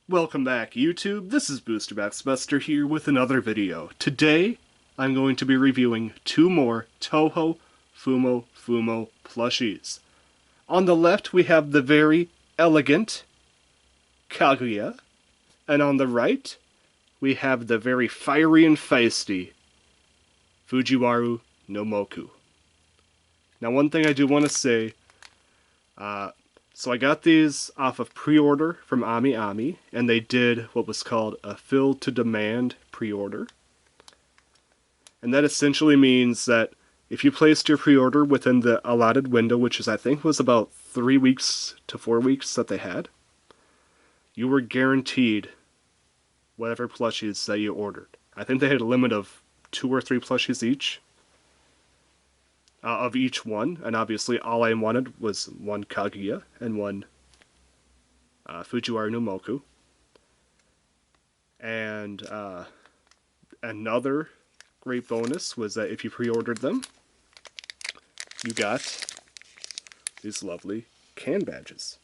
Welcome back, YouTube. This is Buster here with another video. Today, I'm going to be reviewing two more Touhou Fumo Fumo Plushies. On the left, we have the very elegant Kaguya, and on the right, we have the very fiery and feisty Fujiwara no Mokou. Now, one thing I do want to say, so I got these off of pre-order from AmiAmi, and they did what was called a fill-to-demand pre-order. And that essentially means that if you placed your pre-order within the allotted window, which is I think was about 3 weeks to 4 weeks that they had, you were guaranteed whatever plushies that you ordered. I think they had a limit of 2 or 3 plushies each. Of each one, and obviously all I wanted was one Kaguya and one Fujiwara no Mokou. And another great bonus was that if you pre-ordered them, you got these lovely can badges.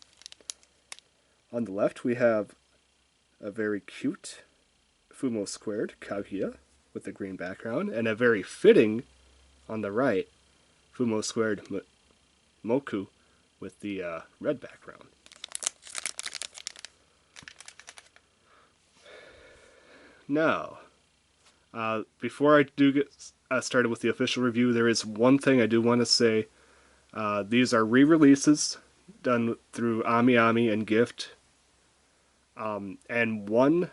On the left we have a very cute Fumo squared Kaguya with the green background, and a very fitting on the right Fumo squared Mokou with the red background. Now, before I do get started with the official review, there is one thing I do want to say. These are re-releases done through AmiAmi and Gift. And one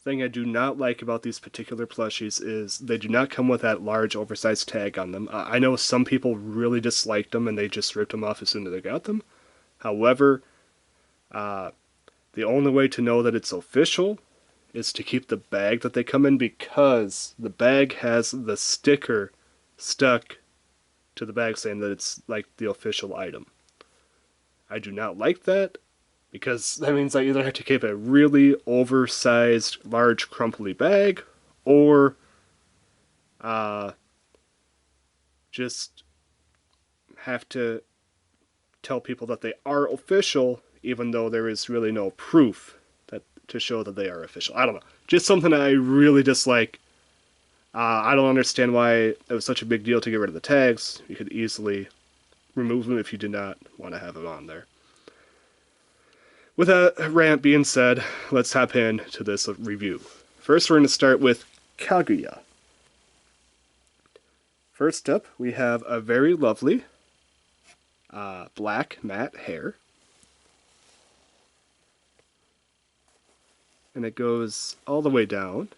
thing I do not like about these particular plushies is they do not come with that large oversized tag on them. I know some people really disliked them and they just ripped them off as soon as they got them. However, the only way to know that it's official is to keep the bag that they come in, because the bag has the sticker stuck to the bag saying that it's like the official item. I do not like that, because that means I either have to keep a really oversized, large, crumply bag, or just have to tell people that they are official, even though there is really no proof that to show that they are official. I don't know. Just something I really dislike. I don't understand why it was such a big deal to get rid of the tags. You could easily remove them if you did not want to have them on there. With that rant being said, let's hop into this review. First, we're going to start with Kaguya. First up, we have a very lovely black matte hair. And it goes all the way down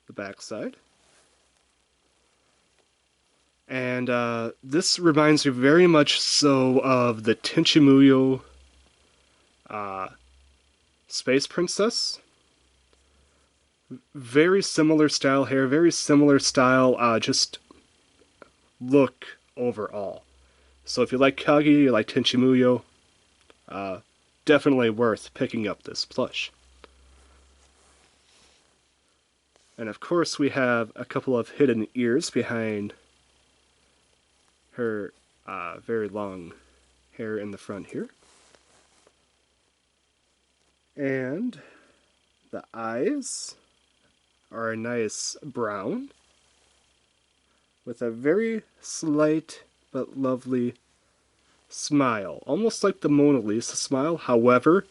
the backside. And this reminds me very much so of the Tenchimuyo Space Princess. Very similar style hair, very similar style, just look overall. So if you like Kaguya, you like Tenchimuyo, definitely worth picking up this plush. And of course we have a couple of hidden ears behind her very long hair in the front here. And the eyes are a nice brown with a very slight but lovely smile, almost like the Mona Lisa smile. However,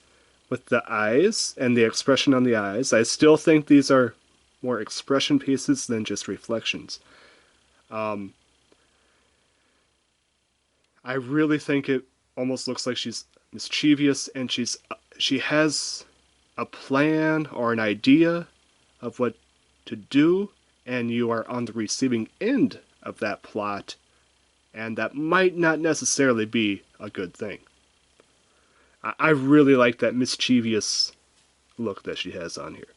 with the eyes and the expression on the eyes, I still think these are more expression pieces than just reflections. I really think it almost looks like she's mischievous, and she has a plan or an idea of what to do, and you are on the receiving end of that plot, and that might not necessarily be a good thing. I really like that mischievous look that she has on here.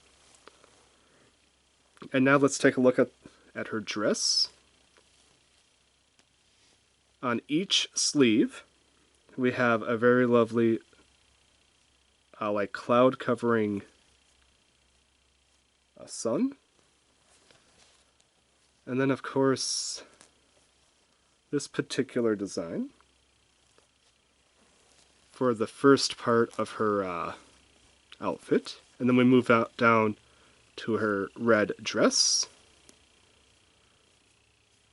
And now let's take a look at her dress. On each sleeve, we have a very lovely like cloud covering a sun. And then of course this particular design for the first part of her outfit. And then we move out down to her red dress,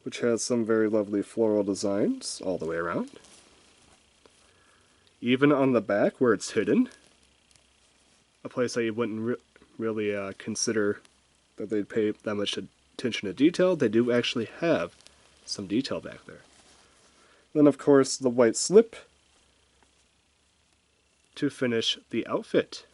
which has some very lovely floral designs all the way around. Even on the back where it's hidden, a place that you wouldn't really consider that they'd pay that much attention to detail, they do actually have some detail back there. Then of course the white slip to finish the outfit.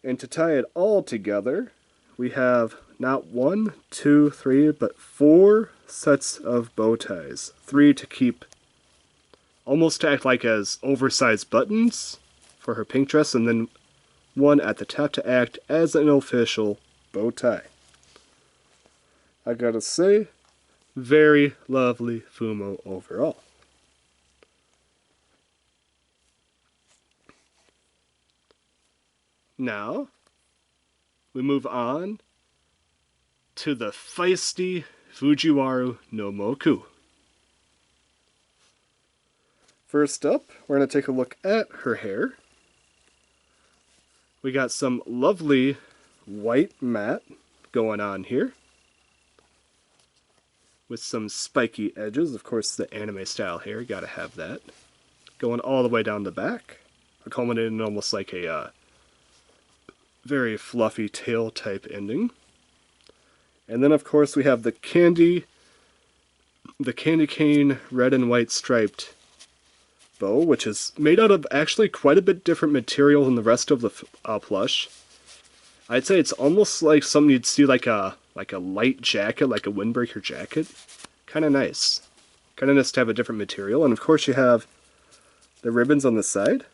And to tie it all together, we have not 1, 2, 3, but 4 sets of bow ties. 3 to keep, almost to act like as oversized buttons for her pink dress, and then 1 at the top to act as an official bow tie. I gotta say, very lovely Fumo overall. Now, we move on to the feisty Fujiwara no Mokou. First up, we're going to take a look at her hair. We got some lovely white mat going on here, with some spiky edges. Of course, the anime style hair, gotta have that. Going all the way down the back, culminating in almost like a very fluffy tail type ending. And then of course we have the candy cane red and white striped bow, which is made out of actually quite a bit different material than the rest of the plush. I'd say it's almost like something you'd see like a light jacket, like a windbreaker jacket. Kind of nice. Kind of nice to have a different material. And of course you have the ribbons on the side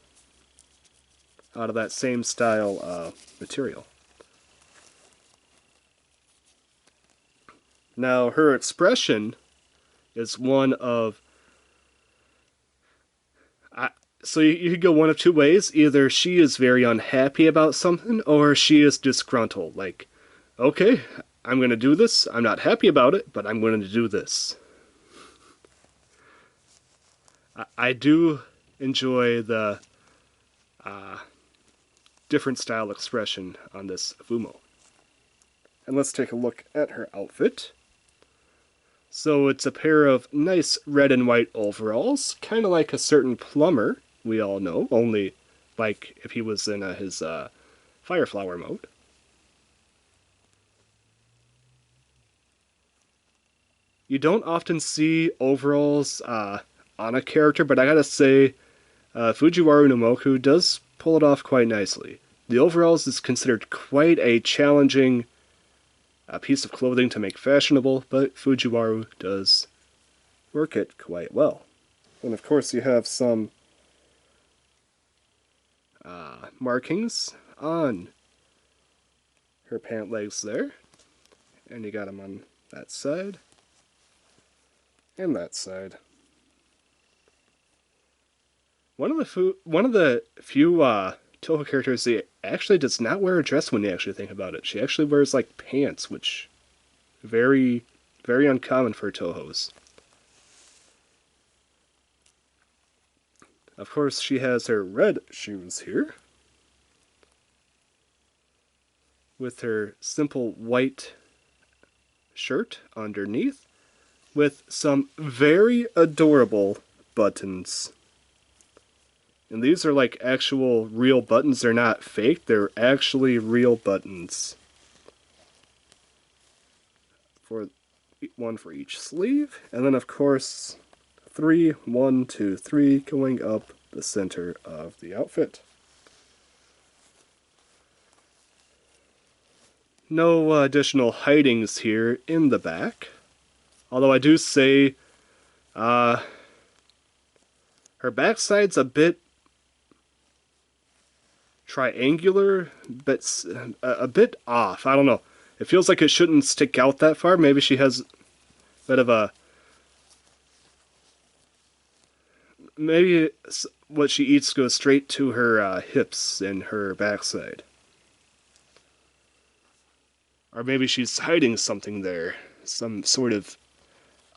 out of that same style material. Now her expression is one of... so you could go one of two ways. Either she is very unhappy about something, or she is disgruntled. Like, okay, I'm going to do this. I'm not happy about it, but I'm going to do this. I do enjoy the different style expression on this Fumo. And let's take a look at her outfit. So it's a pair of nice red and white overalls, kind of like a certain plumber we all know, only like if he was in his fire flower mode. You don't often see overalls on a character, but I gotta say, Fujiwara no Mokou does pull it off quite nicely. The overalls is considered quite a challenging piece of clothing to make fashionable, but Fujiwara does work it quite well. And of course you have some markings on her pant legs there, and you got them on that side and that side. One of the few Touhou characters that actually does not wear a dress when you actually think about it. She actually wears like pants, which very, very uncommon for Touhous. Of course, she has her red shoes here, with her simple white shirt underneath, with some very adorable buttons. And these are like actual real buttons. They're not fake, they're actually real buttons. One for each sleeve, and then of course 3, 1, 2, 3 going up the center of the outfit. No additional hidings here in the back, although I do say her backside's a bit triangular, but a bit off. I don't know. It feels like it shouldn't stick out that far. Maybe she has a bit of a... maybe what she eats goes straight to her hips and her backside. Or maybe she's hiding something there. Some sort of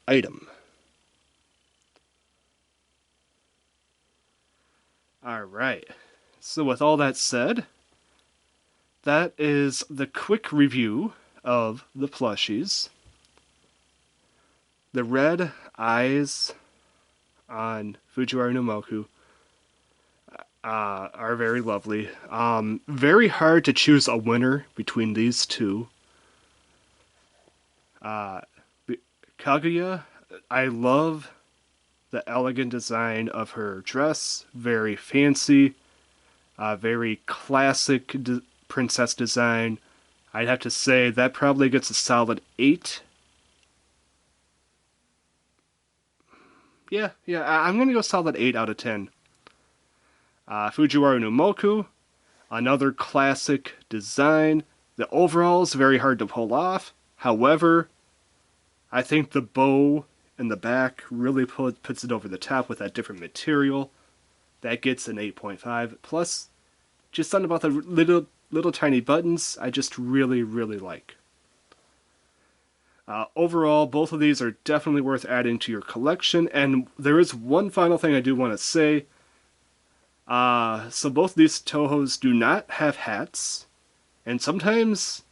item. Alright, so with all that said, that is the quick review of the plushies. The red eyes on Fujiwara no Mokou are very lovely. Very hard to choose a winner between these two. Uh, Kaguya, I love the elegant design of her dress. Very fancy, very classic princess design. I'd have to say that probably gets a solid 8. Yeah, I'm gonna go solid 8 out of 10. Fujiwara no Mokou, another classic design. The overall is very hard to pull off. However, I think the bow in the back really puts it over the top with that different material. That gets an 8.5. Plus, just something about the little tiny buttons I just really like. Overall, both of these are definitely worth adding to your collection. And there is one final thing I do want to say. So both of these Touhous do not have hats. And sometimes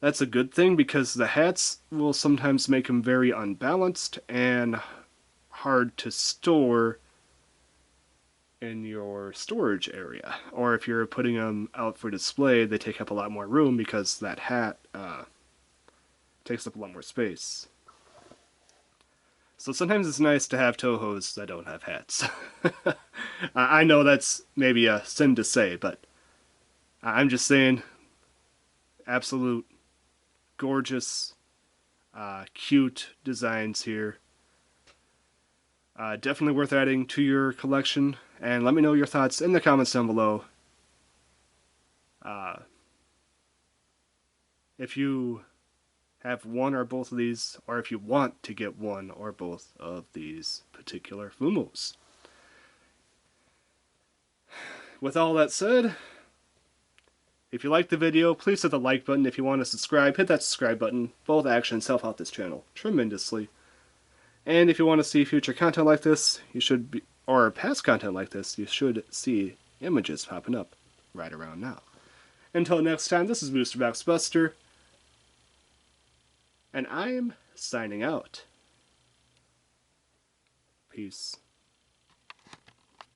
that's a good thing because the hats will sometimes make them very unbalanced and hard to store in your storage area. Or if you're putting them out for display, they take up a lot more room because that hat takes up a lot more space. So sometimes it's nice to have Touhous that don't have hats. I know that's maybe a sin to say, but I'm just saying, absolute gorgeous, cute designs here. Definitely worth adding to your collection, and let me know your thoughts in the comments down below. If you have one or both of these, or if you want to get one or both of these particular Fumos. With all that said, if you liked the video, please hit the like button. If you want to subscribe, hit that subscribe button. Both actions help out this channel tremendously. And if you want to see future content like this, or past content like this, you should see images popping up right around now. Until next time, this is Booster Box Buster, and I'm signing out. Peace.